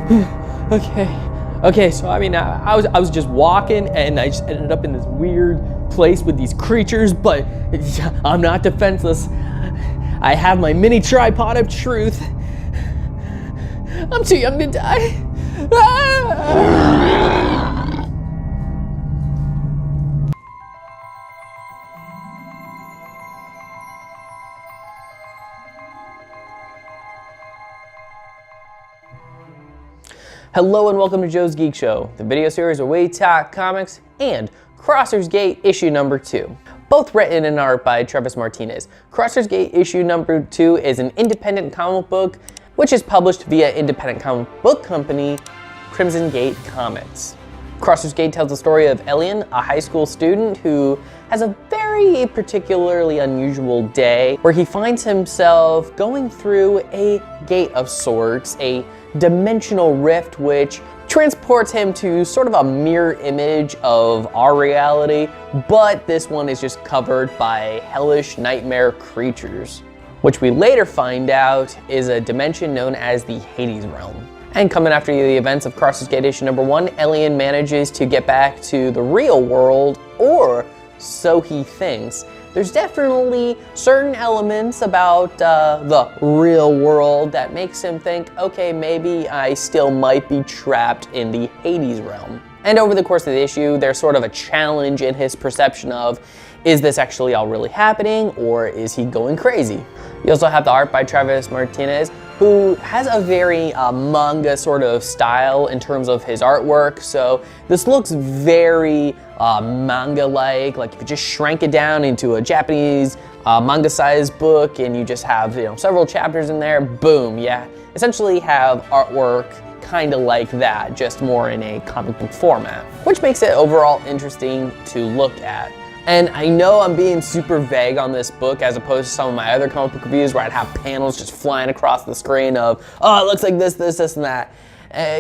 Okay, so I mean, I was just walking and I just ended up in this weird place with these creatures, but I'm not defenseless. I have my mini tripod of truth. I'm too young to die. Hello and welcome to Joe's Geek Show, the video series where we talk comics and Crossers Gate issue number 2. Both written and art by Travis Martinez. Crossers Gate issue number 2 is an independent comic book which is published via independent comic book company Crimson Gate Comics. Crossers Gate tells the story of Elian, a high school student who has a very particularly unusual day where he finds himself going through a gate of sorts, a dimensional rift which transports him to sort of a mirror image of our reality, but this one is just covered by hellish nightmare creatures, which we later find out is a dimension known as the Hades realm. And coming after the events of Crossers Gate issue number 1, Elian manages to get back to the real world, or so he thinks. There's definitely certain elements about the real world that makes him think, okay, maybe I still might be trapped in the Hades realm. And over the course of the issue, there's sort of a challenge in his perception of, is this actually all really happening, or is he going crazy? You also have the art by Travis Martinez, who has a very manga sort of style in terms of his artwork. So this looks very manga-like if you just shrank it down into a Japanese manga-sized book and you just have several chapters in there, boom, yeah. Essentially have artwork kind of like that, just more in a comic book format, which makes it overall interesting to look at. And I know I'm being super vague on this book as opposed to some of my other comic book reviews where I'd have panels just flying across the screen of, oh, it looks like this, and that.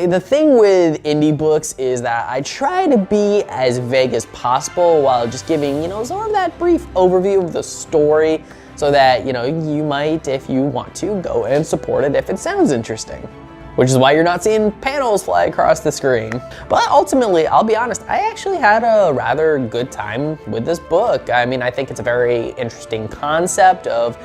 The thing with indie books is that I try to be as vague as possible while just giving, sort of that brief overview of the story so that, you might, if you want to, go and support it if it sounds interesting. Which is why you're not seeing panels fly across the screen. But ultimately, I'll be honest, I actually had a rather good time with this book. I mean, I think it's a very interesting concept of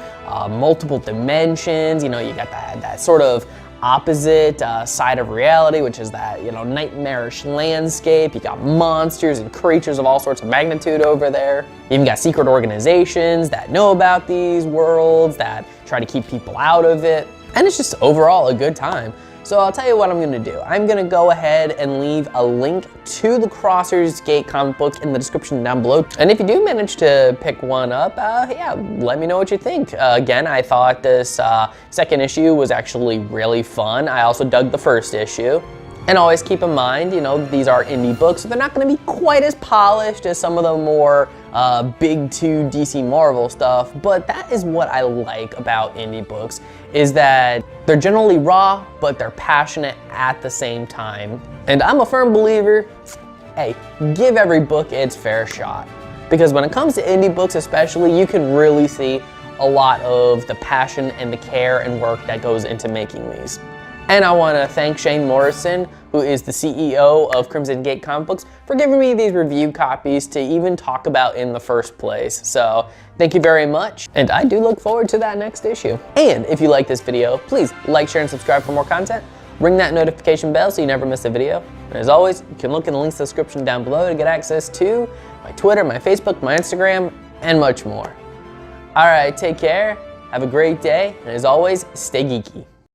multiple dimensions. You got that sort of opposite side of reality, which is that, nightmarish landscape. You got monsters and creatures of all sorts of magnitude over there. You even got secret organizations that know about these worlds, that try to keep people out of it. And it's just overall a good time. So I'll tell you what I'm gonna do. I'm gonna go ahead and leave a link to the Crossers Gate comic book in the description down below. And if you do manage to pick one up, yeah, let me know what you think. Again, I thought this second issue was actually really fun. I also dug the first issue. And always keep in mind, these are indie books, so they're not gonna be quite as polished as some of the more big 2 DC Marvel stuff, but that is what I like about indie books, is that they're generally raw, but they're passionate at the same time. And I'm a firm believer, hey, give every book its fair shot. Because when it comes to indie books especially, you can really see a lot of the passion and the care and work that goes into making these. And I want to thank Shane Morrison, who is the CEO of Crimson Gate Comic Books, for giving me these review copies to even talk about in the first place. So thank you very much, and I do look forward to that next issue. And if you like this video, please like, share, and subscribe for more content. Ring that notification bell so you never miss a video. And as always, you can look in the links in the description down below to get access to my Twitter, my Facebook, my Instagram, and much more. All right, take care, have a great day, and as always, stay geeky.